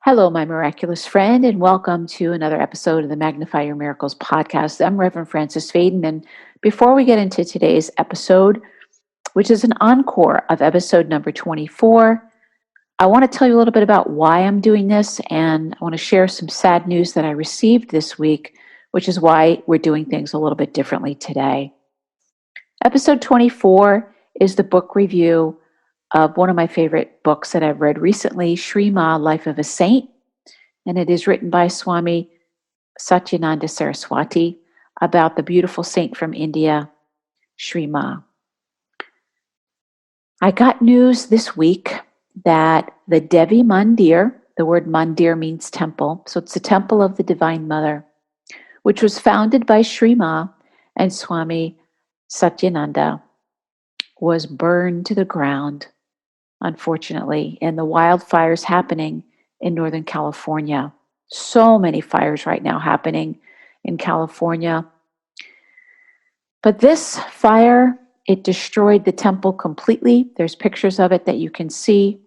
Hello, my miraculous friend, and welcome to another episode of the Magnify Your Miracles podcast. I'm Reverend Frances Faden, and before we get into today's episode, which is an encore of episode number 24, I want to tell you a little bit about why I'm doing this, and I want to share some sad news that I received this week, which is why we're doing things a little bit differently today. Episode 24 is the book review of one of my favorite books that I've read recently, ShreeMaa Life of a Saint, and it is written by Swami Satyananda Saraswati about the beautiful saint from India, Shree Maa. I got news this week that the Devi Mandir, the word Mandir means temple, so it's the temple of the Divine Mother, which was founded by Shree Maa and Swami Satyananda, was burned to the ground, unfortunately, in the wildfires happening in Northern California. So many fires right now happening in California. But this fire, it destroyed the temple completely. There's pictures of it that you can see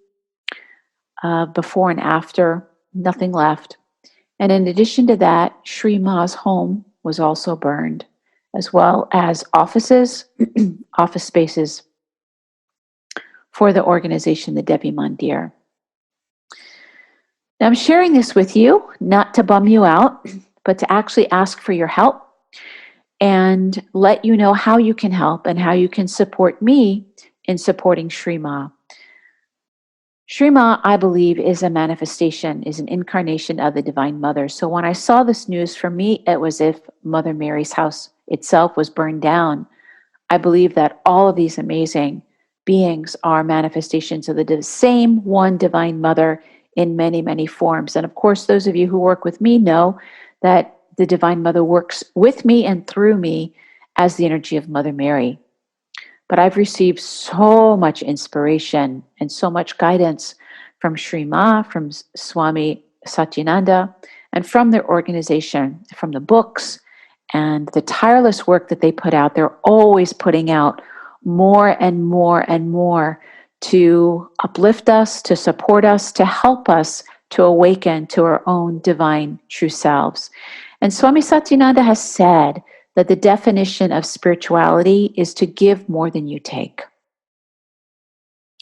before and after, nothing left. And in addition to that, Shree Maa's home was also burned, as well as offices, office spaces for the organization, the Devi Mandir. Now, I'm sharing this with you, not to bum you out, but to actually ask for your help and let you know how you can help and how you can support me in supporting Shree Maa. Shree Maa, I believe, is a manifestation, is an incarnation of the Divine Mother. So when I saw this news, for me, it was as if Mother Mary's house itself was burned down. I believe that all of these amazing beings are manifestations of the same one Divine Mother in many, many forms. And of course, those of you who work with me know that the Divine Mother works with me and through me as the energy of Mother Mary. But I've received so much inspiration and so much guidance from Shree Maa, from Swami Satyananda, and from their organization, from the books and the tireless work that they put out. They're always putting out more and more and more to uplift us, to support us, to help us to awaken to our own divine true selves. And Swami Satyananda has said that the definition of spirituality is to give more than you take.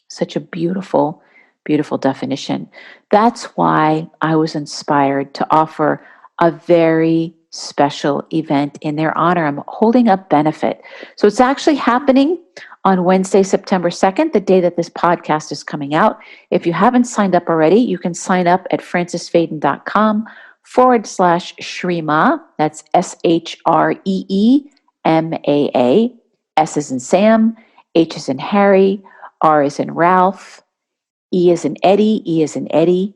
Such a beautiful, beautiful definition. That's why I was inspired to offer a very special event in their honor. I'm holding up benefit. So it's actually happening on Wednesday, September 2nd, the day that this podcast is coming out. If you haven't signed up already, you can sign up at francesfaden.com/ShreeMaa. That's ShreeMaa. S is in Sam, H is in Harry, R is in Ralph, E is in Eddie, E is in Eddie,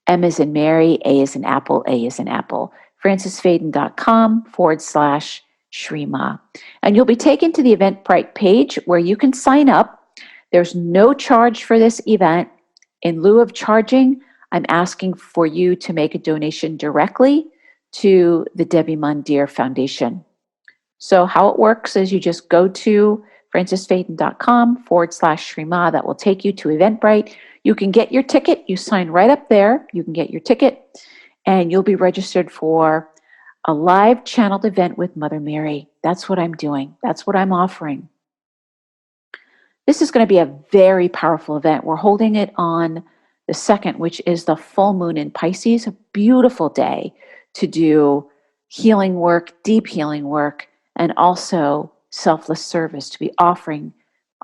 M is in Mary, A is in Apple, A is in Apple. francesfaden.com/ShreeMaa. And you'll be taken to the Eventbrite page where you can sign up. There's no charge for this event. In lieu of charging, I'm asking for you to make a donation directly to the Devi Mandir Foundation. So how it works is you just go to francesfaden.com/ShreeMaa. That will take you to Eventbrite. You can get your ticket. You sign right up there. You can get your ticket and you'll be registered for a live channeled event with Mother Mary. That's what I'm doing. That's what I'm offering. This is going to be a very powerful event. We're holding it on the 2nd, which is the full moon in Pisces, a beautiful day to do healing work, deep healing work, and also selfless service, to be offering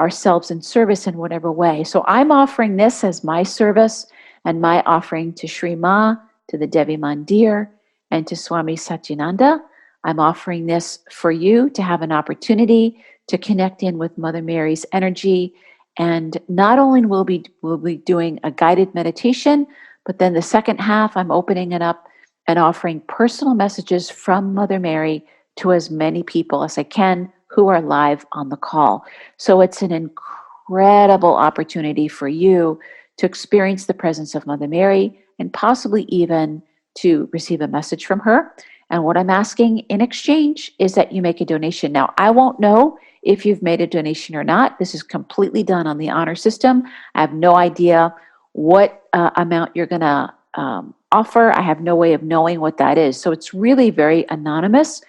ourselves in service in whatever way. So I'm offering this as my service and my offering to Shree Maa, to the Devi Mandir, and to Swami Satyananda. I'm offering this for you to have an opportunity to connect in with Mother Mary's energy. And not only will we be doing a guided meditation, but then the second half, I'm opening it up and offering personal messages from Mother Mary to as many people as I can who are live on the call. So it's an incredible opportunity for you to experience the presence of Mother Mary and possibly even to receive a message from her. And what I'm asking in exchange is that you make a donation. Now, I won't know if you've made a donation or not. This is completely done on the honor system. I have no idea what amount you're going to offer. I have no way of knowing what that is. So it's really very anonymous.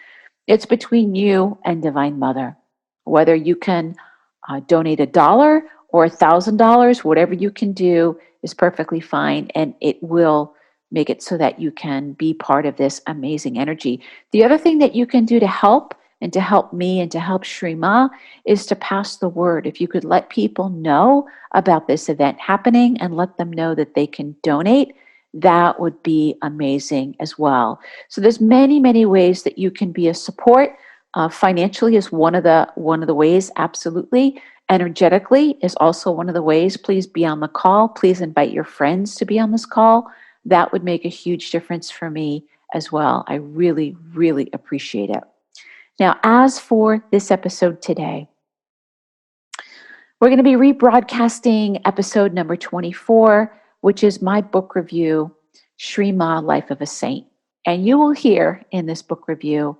It's between you and Divine Mother. Whether you can donate $1 or $1,000, whatever you can do is perfectly fine, and it will make it so that you can be part of this amazing energy. The other thing that you can do to help and to help me and to help ShreeMaa is to pass the word. If you could let people know about this event happening and let them know that they can donate, that would be amazing as well. So there's many, many ways that you can be a support. Financially is one of the ways, absolutely. Energetically is also one of the ways. Please be on the call. Please invite your friends to be on this call. That would make a huge difference for me as well. I really, really appreciate it. Now, as for this episode today, we're going to be rebroadcasting episode number 24, which is my book review, ShreeMaa Life of a Saint. And you will hear in this book review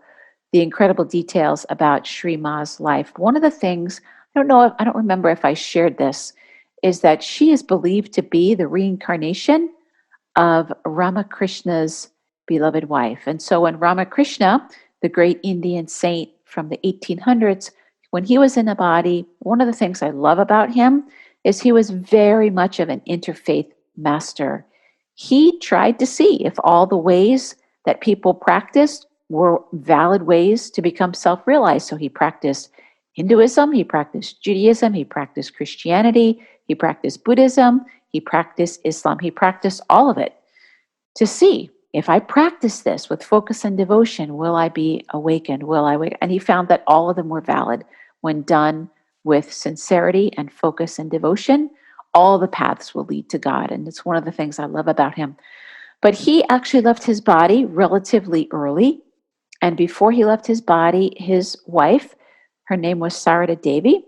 the incredible details about ShreeMaa's life. One of the things, I don't remember if I shared this, is that she is believed to be the reincarnation of Ramakrishna's beloved wife. And so when Ramakrishna, the great Indian saint from the 1800s, when he was in a body, one of the things I love about him is he was very much of an interfaith master. He tried to see if all the ways that people practiced were valid ways to become self-realized. So he practiced Hinduism, he practiced Judaism, he practiced Christianity, he practiced Buddhism, he practiced Islam, he practiced all of it to see if I practice this with focus and devotion, will I be awakened? And he found that all of them were valid when done with sincerity and focus and devotion. All the paths will lead to God. And it's one of the things I love about him. But he actually left his body relatively early. And before he left his body, his wife, her name was Sarada Devi,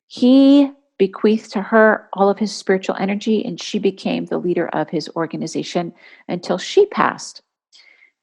he bequeathed to her all of his spiritual energy, and she became the leader of his organization until she passed.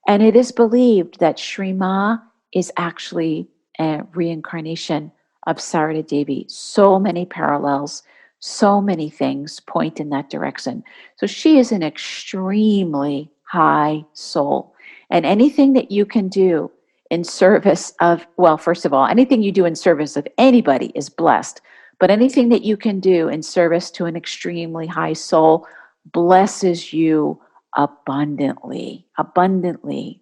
And it is believed that ShreeMaa is actually a reincarnation of Sarada Devi. So many parallels, so many things point in that direction. So she is an extremely high soul. And anything that you can do in service of, well, first of all, anything you do in service of anybody is blessed. But anything that you can do in service to an extremely high soul blesses you abundantly, abundantly.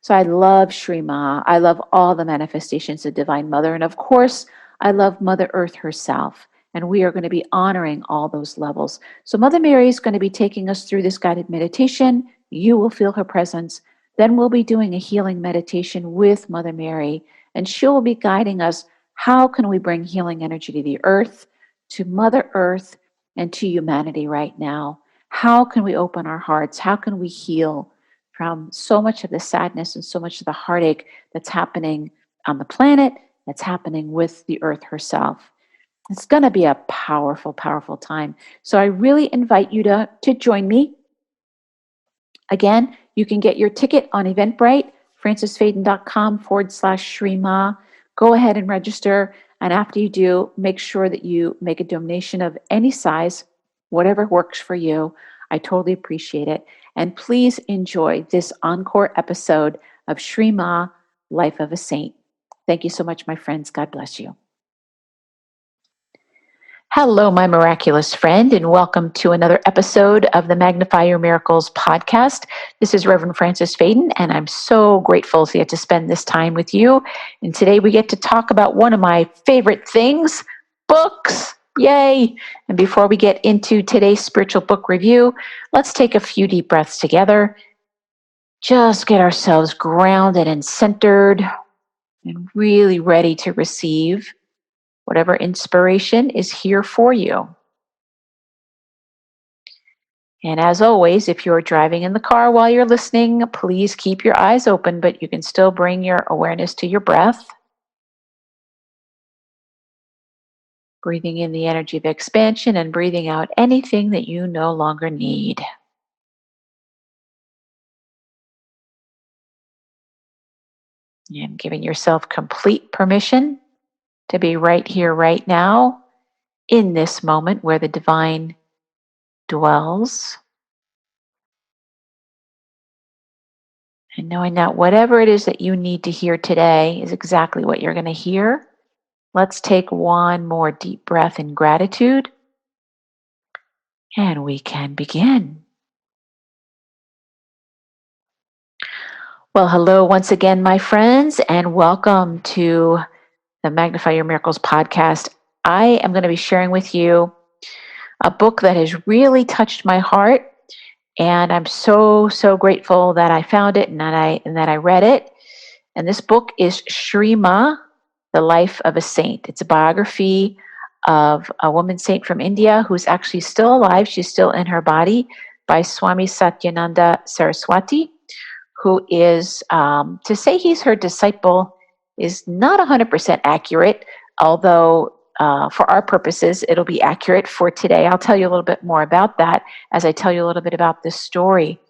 So I love ShreeMaa. I love all the manifestations of Divine Mother. And of course, I love Mother Earth herself. And we are going to be honoring all those levels. So Mother Mary is going to be taking us through this guided meditation. You will feel her presence. Then we'll be doing a healing meditation with Mother Mary. And she will be guiding us. How can we bring healing energy to the earth, to Mother Earth, and to humanity right now? How can we open our hearts? How can we heal from so much of the sadness and so much of the heartache that's happening on the planet, that's happening with the earth herself? It's going to be a powerful, powerful time. So I really invite you to join me. Again, you can get your ticket on Eventbrite, francisfaden.com/ShreeMaa. Go ahead and register. And after you do, make sure that you make a donation of any size, whatever works for you. I totally appreciate it. And please enjoy this encore episode of ShreeMaa, Life of a Saint. Thank you so much, my friends. God bless you. Hello, my miraculous friend, and welcome to another episode of the Magnify Your Miracles podcast. This is Reverend Francis Faden, and I'm so grateful to get to spend this time with you. And today we get to talk about one of my favorite things, books. Yay! And before we get into today's spiritual book review, let's take a few deep breaths together. Just get ourselves grounded and centered and really ready to receive whatever inspiration is here for you. And as always, if you're driving in the car while you're listening, please keep your eyes open, but you can still bring your awareness to your breath. Breathing in the energy of expansion and breathing out anything that you no longer need. And giving yourself complete permission to be right here, right now, in this moment where the divine dwells. And knowing that whatever it is that you need to hear today is exactly what you're going to hear. Let's take one more deep breath in gratitude, and we can begin. Well, hello once again, my friends, and welcome to the Magnify Your Miracles podcast. I am going to be sharing with you a book that has really touched my heart, and I'm so grateful that I found it and that I read it. And this book is ShreeMaa, The Life of a Saint. It's a biography of a woman saint from India who's actually still alive. She's still in her body, by Swami Satyananda Saraswati, who is, to say he's her disciple is not 100% accurate, although for our purposes, it'll be accurate for today. I'll tell you a little bit more about that as I tell you a little bit about this story.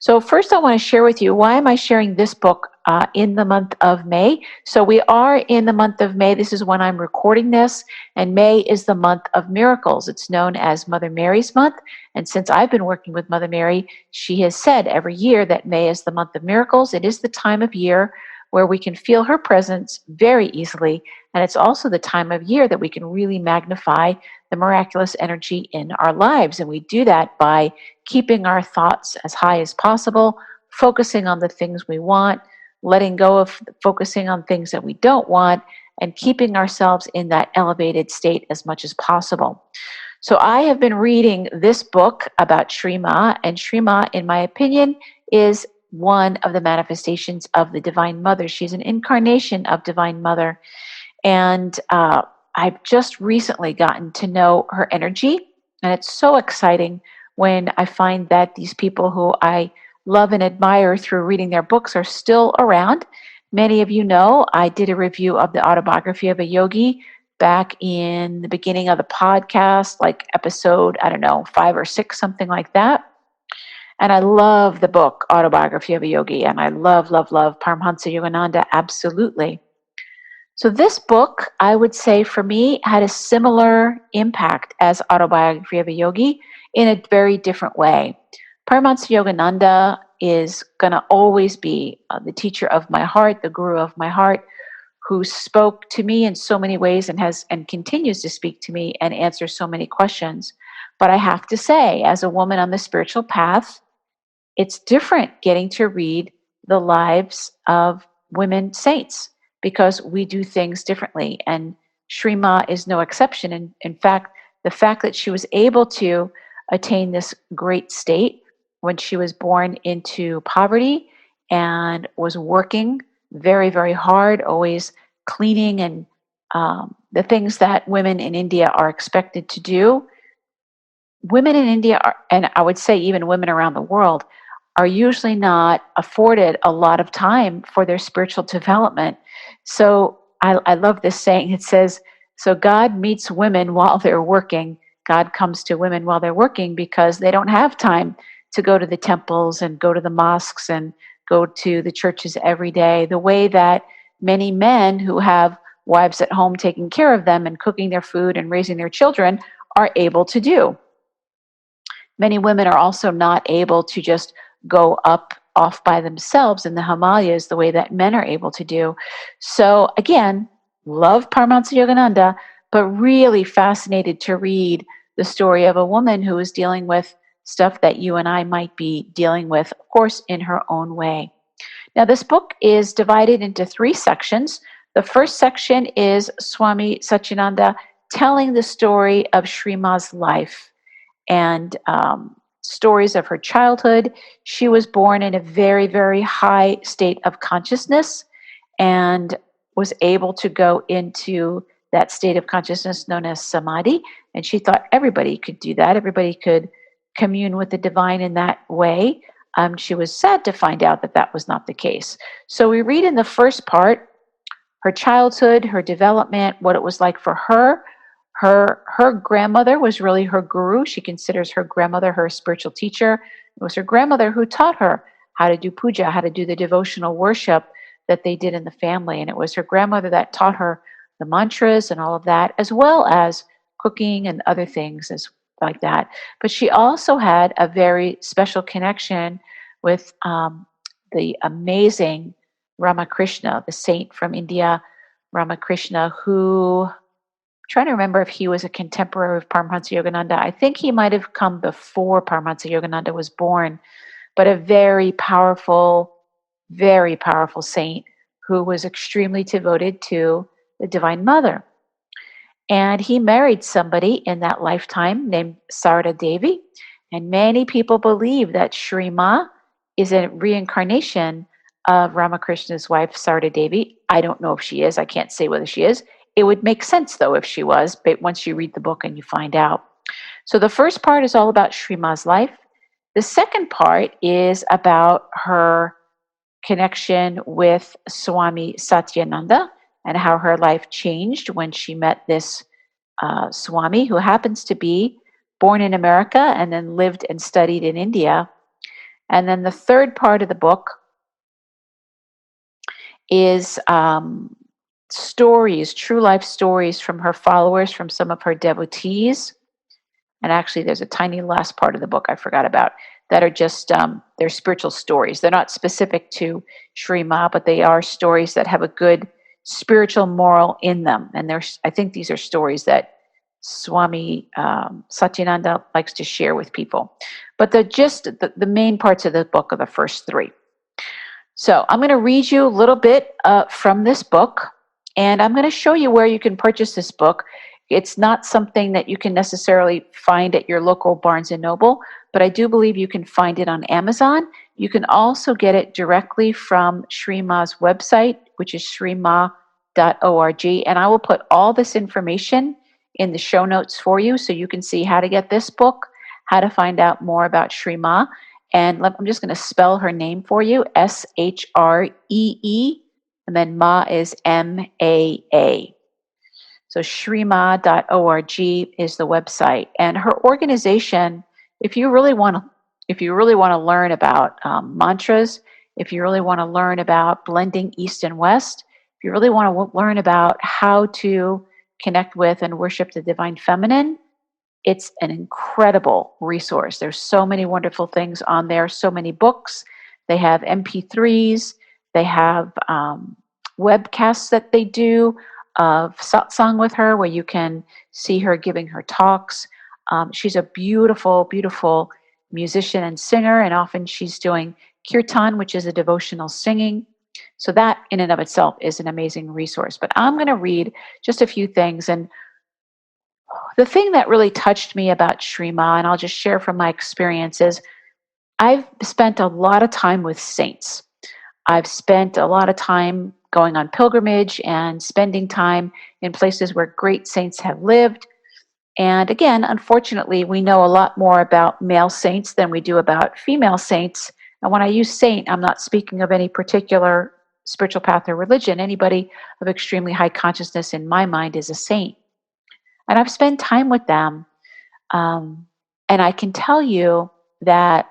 So first, I want to share with you, why am I sharing this book in the month of May? So we are in the month of May. This is when I'm recording this, and May is the month of miracles. It's known as Mother Mary's month, and since I've been working with Mother Mary, she has said every year that May is the month of miracles. It is the time of year where we can feel her presence very easily, and it's also the time of year that we can really magnify the miraculous energy in our lives, and we do that by keeping our thoughts as high as possible, focusing on the things we want, letting go of focusing on things that we don't want, and keeping ourselves in that elevated state as much as possible. So I have been reading this book about Shree Maa, and Shree Maa, in my opinion, is one of the manifestations of the Divine Mother. She's an incarnation of Divine Mother. And I've just recently gotten to know her energy, and it's so exciting when I find that these people who I love and admire through reading their books are still around. Many of you know I did a review of the autobiography of a yogi back in the beginning of the podcast, like episode, I don't know, 5 or 6, something like that. And I love the book, Autobiography of a Yogi, and I love Paramhansa Yogananda, absolutely. So this book, I would say for me, had a similar impact as Autobiography of a Yogi in a very different way. Paramahansa Yogananda is going to always be the teacher of my heart, the guru of my heart, who spoke to me in so many ways and continues to speak to me and answer so many questions. But I have to say, as a woman on the spiritual path, it's different getting to read the lives of women saints because we do things differently. And Shree Maa is no exception. And in fact, the fact that she was able to attain this great state when she was born into poverty and was working very hard, always cleaning and the things that women in India are expected to do. Women in India are, and I would say even women around the world, are usually not afforded a lot of time for their spiritual development. So I love this saying. It says, so God meets women while they're working. God comes to women while they're working because they don't have time to go to the temples and go to the mosques and go to the churches every day, the way that many men who have wives at home taking care of them and cooking their food and raising their children are able to do. Many women are also not able to just go up off by themselves in the Himalayas the way that men are able to do. So again, love Paramahansa Yogananda, but really fascinated to read the story of a woman who is dealing with stuff that you and I might be dealing with, of course, in her own way. Now, this book is divided into 3 sections. The first section is Swami Satyananda telling the story of Shree Maa's life and stories of her childhood. She was born in a very high state of consciousness and was able to go into that state of consciousness known as samadhi. And she thought everybody could do that. Everybody could commune with the divine in that way. She was sad to find out that that was not the case. So we read in the first part her childhood, her development, what it was like for her. Her grandmother was really her guru. She considers her grandmother her spiritual teacher. It was her grandmother who taught her how to do puja, how to do the devotional worship that they did in the family. And it was her grandmother that taught her the mantras and all of that, as well as cooking and other things as like that. But she also had a very special connection with the amazing Ramakrishna, the saint from India, Ramakrishna, who I'm trying to remember if he was a contemporary of Paramahansa Yogananda. I think he might have come before Paramahansa Yogananda was born, but a very powerful saint who was extremely devoted to the Divine Mother. And he married somebody in that lifetime named Sarada Devi. And many people believe that Shree Maa is a reincarnation of Ramakrishna's wife, Sarada Devi. I don't know if she is. I can't say whether she is. It would make sense, though, if she was, but once you read the book and you find out. So the first part is all about Shree Maa's life. The second part is about her connection with Swami Satyananda and how her life changed when she met this Swami, who happens to be born in America and then lived and studied in India. And then the third part of the book is stories, true life stories from her followers, from some of her devotees. And actually, there's a tiny last part of the book I forgot about that are just they're spiritual stories. They're not specific to Shree Maa, but they are stories that have a good spiritual moral in them. And I think these are stories that Swami Satyananda likes to share with people. But the main parts of the book are the first three. So I'm going to read you a little bit from this book, and I'm going to show you where you can purchase this book. It's not something that you can necessarily find at your local Barnes & Noble, but I do believe you can find it on Amazon. You can also get it directly from Shree Maa's website, which is ShreeMaa.org, and I will put all this information in the show notes for you so you can see how to get this book, how to find out more about Shree Maa. And I'm just going to spell her name for you, Shree, and then Ma is Maa. So ShreeMaa.org is the website. And her organization, if you really want to learn about mantras, if you really want to learn about blending East and West, if you really want to learn about how to connect with and worship the Divine Feminine, it's an incredible resource. There's so many wonderful things on there, so many books. They have MP3s. They have webcasts that they do of satsang with her, where you can see her giving her talks. She's a beautiful, beautiful musician and singer, and often she's doing kirtan, which is a devotional singing. So that in and of itself is an amazing resource. But I'm going to read just a few things. And the thing that really touched me about Shree Maa, and I'll just share from my experiences, I've spent a lot of time with saints. I've spent a lot of time going on pilgrimage and spending time in places where great saints have lived. And again, unfortunately, we know a lot more about male saints than we do about female saints. And when I use saint, I'm not speaking of any particular spiritual path or religion. Anybody of extremely high consciousness in my mind is a saint. And I've spent time with them. And I can tell you that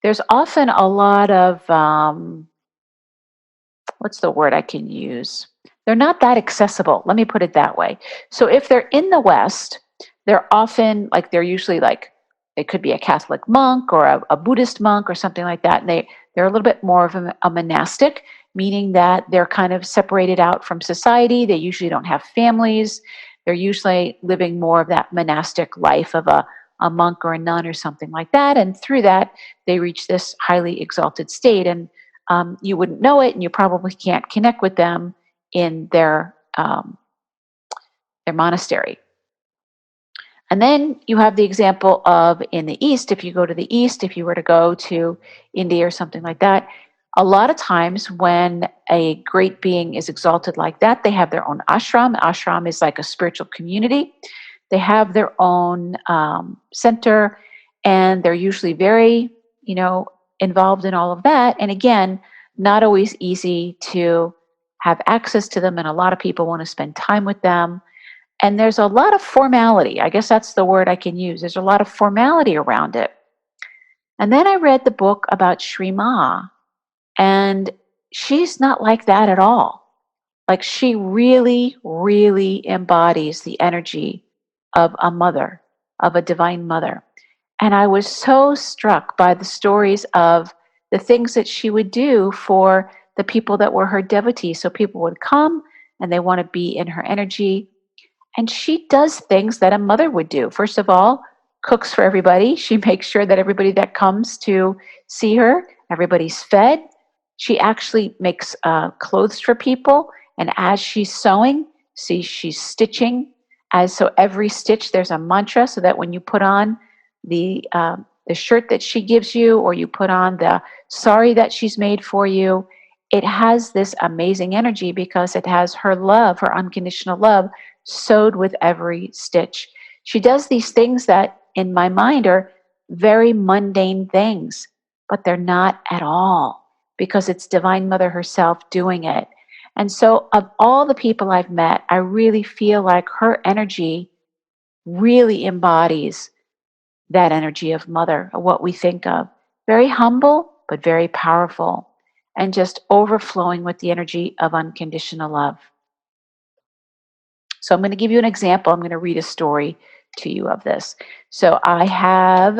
there's often a lot of, what's the word I can use? They're not that accessible. Let me put it that way. So if they're in the West, they're often they're usually they could be a Catholic monk or a Buddhist monk or something like that. And they're a little bit more of a monastic, meaning that they're kind of separated out from society. They usually don't have families. They're usually living more of that monastic life of a monk or a nun or something like that. And through that, they reach this highly exalted state. And you wouldn't know it, and you probably can't connect with them in their monastery. And then you have the example of in the East, if you go to the East, if you were to go to India or something like that, a lot of times when a great being is exalted like that, they have their own ashram. Ashram is like a spiritual community. They have their own center, and they're usually very, involved in all of that. And again, not always easy to have access to them, and a lot of people want to spend time with them. And there's a lot of formality. I guess that's the word I can use. There's a lot of formality around it. And then I read the book about Shree Maa, and she's not like that at all. Like, she really, really embodies the energy of a mother, of a divine mother. And I was so struck by the stories of the things that she would do for the people that were her devotees. So people would come and they want to be in her energy. And she does things that a mother would do. First of all, cooks for everybody. She makes sure that everybody that comes to see her, everybody's fed. She actually makes clothes for people. And as she's sewing, see, she's stitching. As so every stitch, there's a mantra, so that when you put on the shirt that she gives you, or you put on the sari that she's made for you, it has this amazing energy because it has her love, her unconditional love, sewed with every stitch. She does these things that, in my mind, are very mundane things, but they're not at all, because it's Divine Mother herself doing it. And so, of all the people I've met, I really feel like her energy really embodies that energy of Mother, of what we think of. Very humble, but very powerful, and just overflowing with the energy of unconditional love. So I'm going to give you an example. I'm going to read a story to you of this. So I have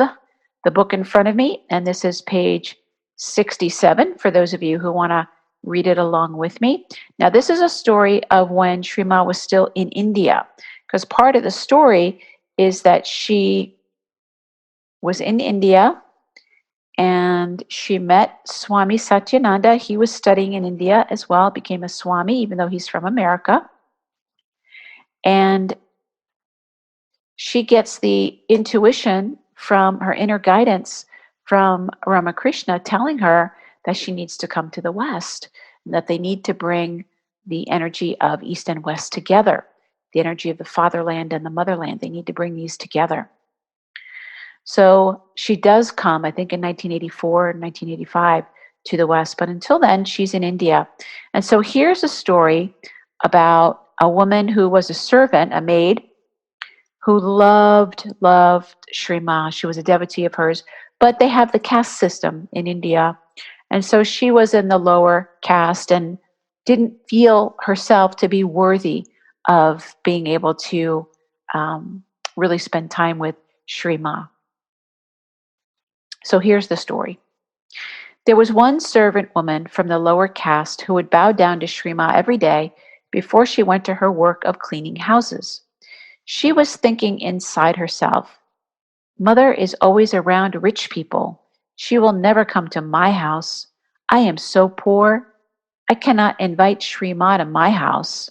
the book in front of me, and this is page 67 for those of you who want to read it along with me. Now, this is a story of when ShreeMaa was still in India, because part of the story is that she was in India and she met Swami Satyananda. He was studying in India as well, became a Swami, even though he's from America. And she gets the intuition from her inner guidance from Ramakrishna telling her that she needs to come to the West, and that they need to bring the energy of East and West together, the energy of the fatherland and the motherland. They need to bring these together. So she does come, I think in 1984 and 1985, to the West. But until then, she's in India. And so here's a story about a woman who was a servant, a maid, who loved ShreeMaa. She was a devotee of hers, but they have the caste system in India. And so she was in the lower caste and didn't feel herself to be worthy of being able to really spend time with ShreeMaa. So here's the story. There was one servant woman from the lower caste who would bow down to ShreeMaa every day before she went to her work of cleaning houses. She was thinking inside herself, Mother is always around rich people. She will never come to my house. I am so poor. I cannot invite ShreeMaa to my house.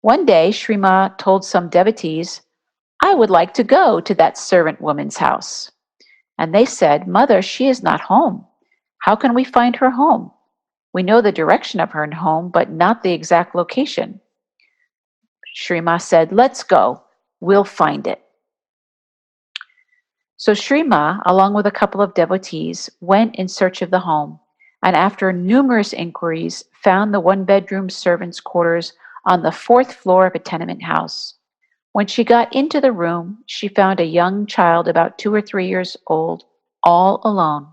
One day, ShreeMaa told some devotees, I would like to go to that servant woman's house. And they said, Mother, she is not home. How can we find her home? We know the direction of her home, but not the exact location. ShreeMaa said, Let's go. We'll find it. So ShreeMaa, along with a couple of devotees, went in search of the home, and after numerous inquiries, found the one-bedroom servants' quarters on the 4th floor of a tenement house. When she got into the room, she found a young child about 2 or 3 years old, all alone.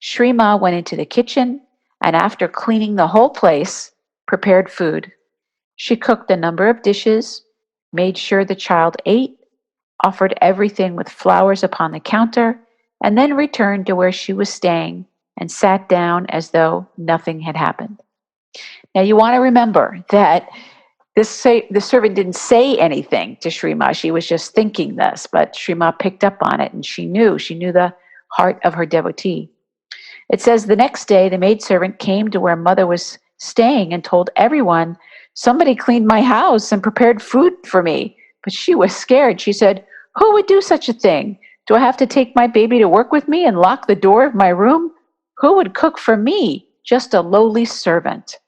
ShreeMaa went into the kitchen, and after cleaning the whole place, prepared food. She cooked a number of dishes, made sure the child ate, offered everything with flowers upon the counter, and then returned to where she was staying and sat down as though nothing had happened. Now you want to remember that the servant didn't say anything to ShreeMaa. She was just thinking this, but ShreeMaa picked up on it, and she knew the heart of her devotee. It says the next day the maidservant came to where Mother was staying and told everyone, somebody cleaned my house and prepared food for me. But she was scared. She said, who would do such a thing? Do I have to take my baby to work with me and lock the door of my room? Who would cook for me, just a lowly servant?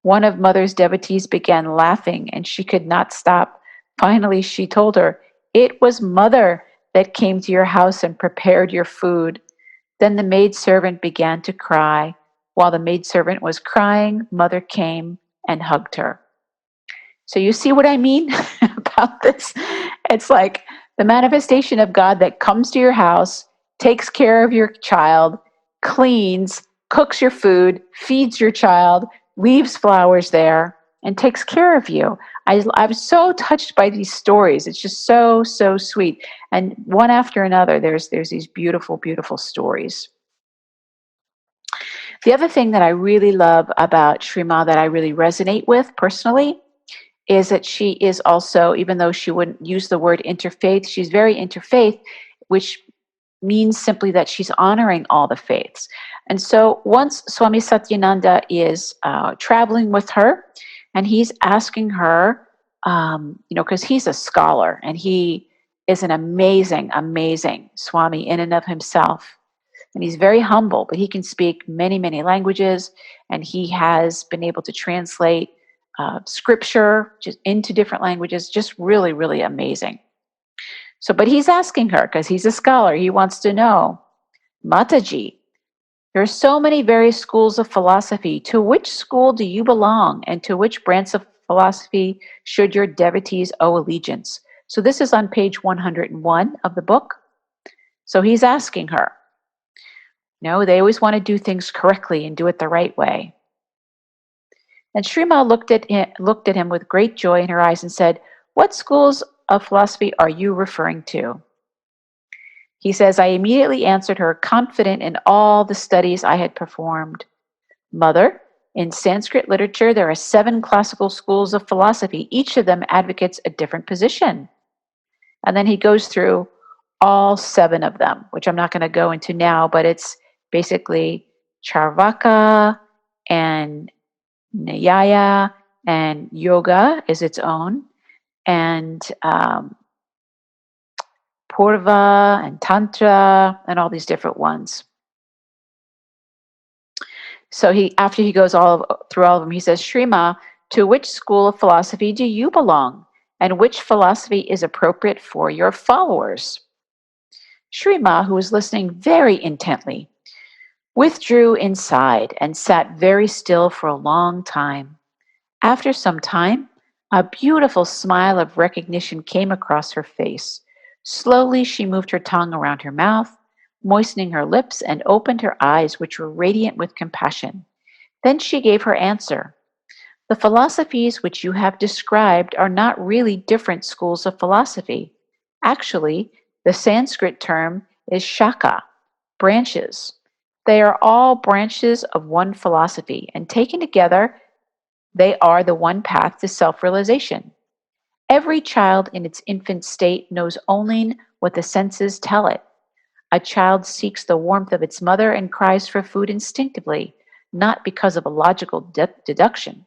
One of Mother's devotees began laughing, and she could not stop. Finally, she told her, it was Mother that came to your house and prepared your food. Then the maidservant began to cry. While the maidservant was crying, Mother came and hugged her. So you see what I mean about this? It's like the manifestation of God that comes to your house, takes care of your child, cleans, cooks your food, feeds your child, leaves flowers there, and takes care of you. I'm so touched by these stories. It's just so, so sweet. And one after another, there's these beautiful, beautiful stories. The other thing that I really love about ShreeMaa that I really resonate with personally is that she is also, even though she wouldn't use the word interfaith, she's very interfaith, which means simply that she's honoring all the faiths. And so once Swami Satyananda is traveling with her, and he's asking her, because he's a scholar and he is an amazing, amazing Swami in and of himself. And he's very humble, but he can speak many, many languages, and he has been able to translate scripture just into different languages. Just really, really amazing. So, but he's asking her because he's a scholar. He wants to know, Mataji, there are so many various schools of philosophy. To which school do you belong, and to which branch of philosophy should your devotees owe allegiance? So this is on page 101 of the book. So he's asking her. No, they always want to do things correctly and do it the right way. And ShreeMaa looked at him with great joy in her eyes and said, "What schools of philosophy are you referring to?" He says, "I immediately answered her, confident in all the studies I had performed. Mother, in Sanskrit literature, there are 7 classical schools of philosophy. Each of them advocates a different position." And then he goes through all 7 of them, which I'm not going to go into now, but it's basically Charvaka and Nyaya, and yoga is its own, and Purva and Tantra, and all these different ones. So after he goes through all of them, he says, "ShreeMaa, to which school of philosophy do you belong, and which philosophy is appropriate for your followers?" ShreeMaa, who was listening very intently, withdrew inside and sat very still for a long time. After some time, a beautiful smile of recognition came across her face. Slowly, she moved her tongue around her mouth, moistening her lips, and opened her eyes, which were radiant with compassion. Then she gave her answer. "The philosophies which you have described are not really different schools of philosophy. Actually, the Sanskrit term is shaka, branches. They are all branches of one philosophy, and taken together, they are the one path to self-realization. Every child in its infant state knows only what the senses tell it. A child seeks the warmth of its mother and cries for food instinctively, not because of a logical deduction.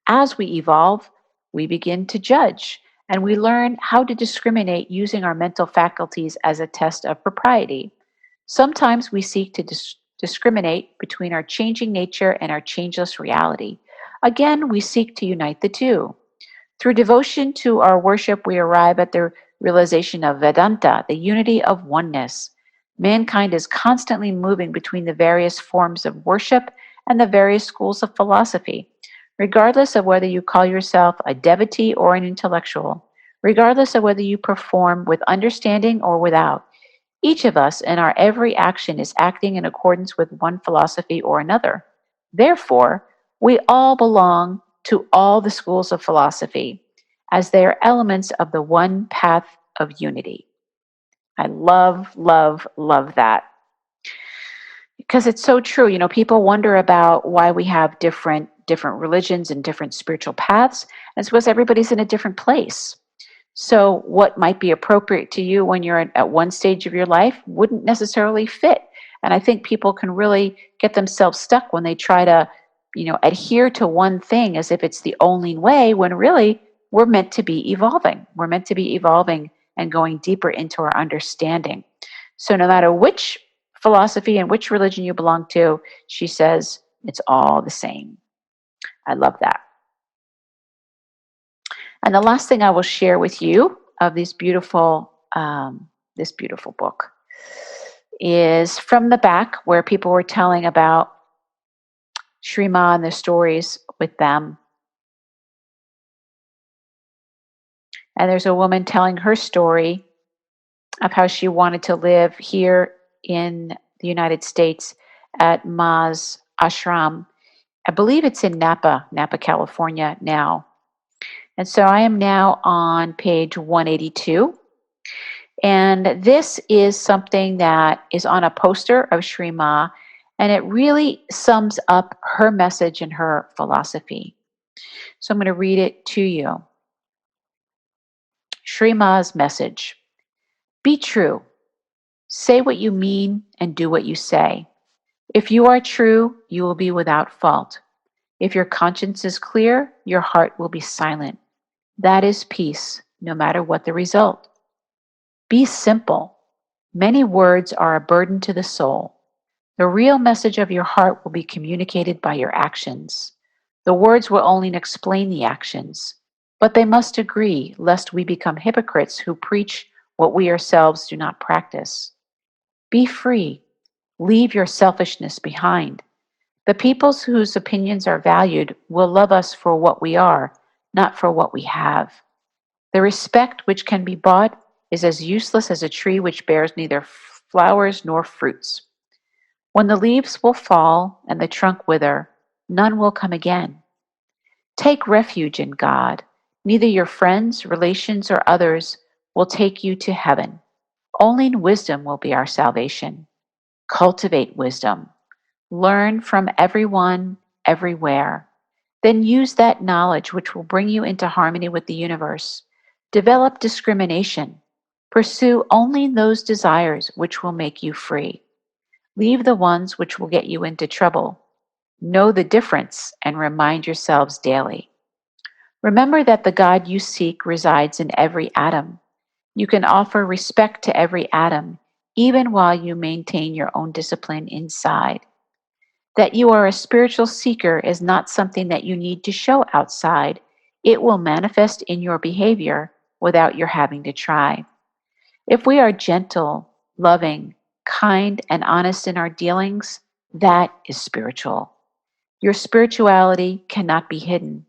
As we evolve, we begin to judge, and we learn how to discriminate using our mental faculties as a test of propriety. Sometimes we seek to discriminate between our changing nature and our changeless reality. Again, we seek to unite the two. Through devotion to our worship, we arrive at the realization of Vedanta, the unity of oneness. Mankind is constantly moving between the various forms of worship and the various schools of philosophy. Regardless of whether you call yourself a devotee or an intellectual, regardless of whether you perform with understanding or without, each of us in our every action is acting in accordance with one philosophy or another. Therefore, we all belong to all the schools of philosophy, as they are elements of the one path of unity. I love, love, love that. Because it's so true. People wonder about why we have different religions and different spiritual paths. And it's because everybody's in a different place. So what might be appropriate to you when you're at one stage of your life wouldn't necessarily fit. And I think people can really get themselves stuck when they try to, adhere to one thing as if it's the only way, when really we're meant to be evolving. We're meant to be evolving and going deeper into our understanding. So no matter which philosophy and which religion you belong to, she says it's all the same. I love that. And the last thing I will share with you of this beautiful book is from the back, where people were telling about ShreeMaa and their stories with them. And there's a woman telling her story of how she wanted to live here in the United States at Maa's ashram. I believe it's in Napa, California now. And so I am now on page 182. And this is something that is on a poster of ShreeMaa. And it really sums up her message and her philosophy. So I'm going to read it to you. Shree Maa's message. Be true. Say what you mean and do what you say. If you are true, you will be without fault. If your conscience is clear, your heart will be silent. That is peace, no matter what the result. Be simple. Many words are a burden to the soul. The real message of your heart will be communicated by your actions. The words will only explain the actions, but they must agree, lest we become hypocrites who preach what we ourselves do not practice. Be free. Leave your selfishness behind. The peoples whose opinions are valued will love us for what we are, not for what we have. The respect which can be bought is as useless as a tree which bears neither flowers nor fruits. When the leaves will fall and the trunk wither, none will come again. Take refuge in God. Neither your friends, relations, or others will take you to heaven. Only wisdom will be our salvation. Cultivate wisdom. Learn from everyone, everywhere. Then use that knowledge which will bring you into harmony with the universe. Develop discrimination. Pursue only those desires which will make you free. Leave the ones which will get you into trouble. Know the difference and remind yourselves daily. Remember that the God you seek resides in every atom. You can offer respect to every atom, even while you maintain your own discipline inside. That you are a spiritual seeker is not something that you need to show outside. It will manifest in your behavior without your having to try. If we are gentle, loving, kind, and honest in our dealings, that is spiritual. Your spirituality cannot be hidden.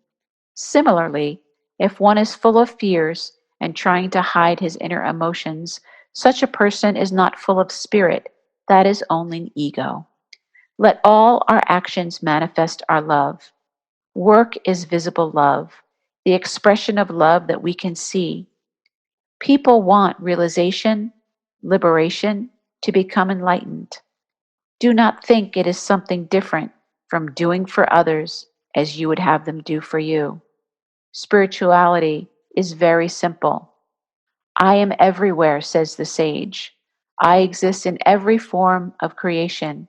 Similarly, if one is full of fears and trying to hide his inner emotions, such a person is not full of spirit. That is only an ego. Let all our actions manifest our love. Work is visible love, the expression of love that we can see. People want realization, liberation, to become enlightened. Do not think it is something different from doing for others as you would have them do for you. Spirituality is very simple. I am everywhere, says the sage. I exist in every form of creation.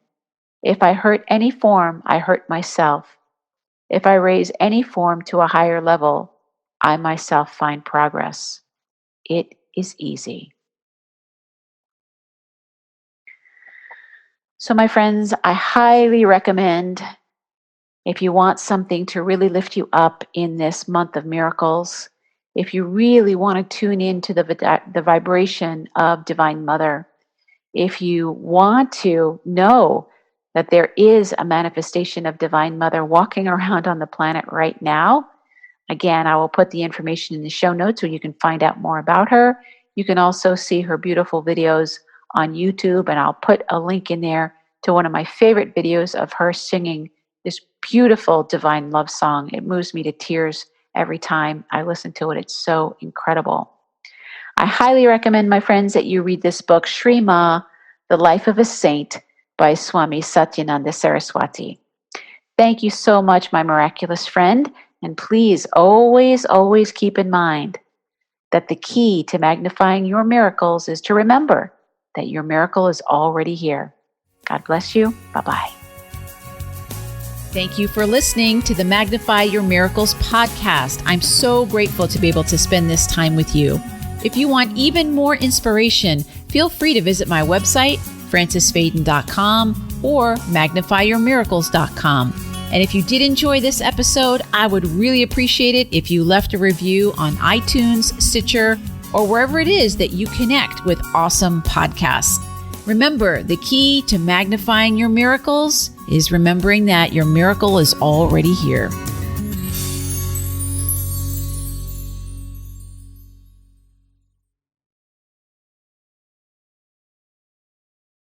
If I hurt any form, I hurt myself. If I raise any form to a higher level, I myself find progress. It is easy. So, my friends, I highly recommend, if you want something to really lift you up in this month of miracles, if you really want to tune into the vibration of Divine Mother, if you want to know that there is a manifestation of Divine Mother walking around on the planet right now, again, I will put the information in the show notes so you can find out more about her. You can also see her beautiful videos on YouTube, and I'll put a link in there to one of my favorite videos of her singing this beautiful divine love song. It moves me to tears every time I listen to it. It's so incredible. I highly recommend, my friends, that you read this book, ShreeMaa, The Life of a Saint by Swami Satyananda Saraswati. Thank you so much, my miraculous friend. And please always, always keep in mind that the key to magnifying your miracles is to remember that your miracle is already here. God bless you. Bye-bye. Thank you for listening to the Magnify Your Miracles podcast. I'm so grateful to be able to spend this time with you. If you want even more inspiration, feel free to visit my website, francisfaden.com or magnifyyourmiracles.com. And if you did enjoy this episode, I would really appreciate it if you left a review on iTunes, Stitcher, or wherever it is that you connect with awesome podcasts. Remember, the key to magnifying your miracles is remembering that your miracle is already here.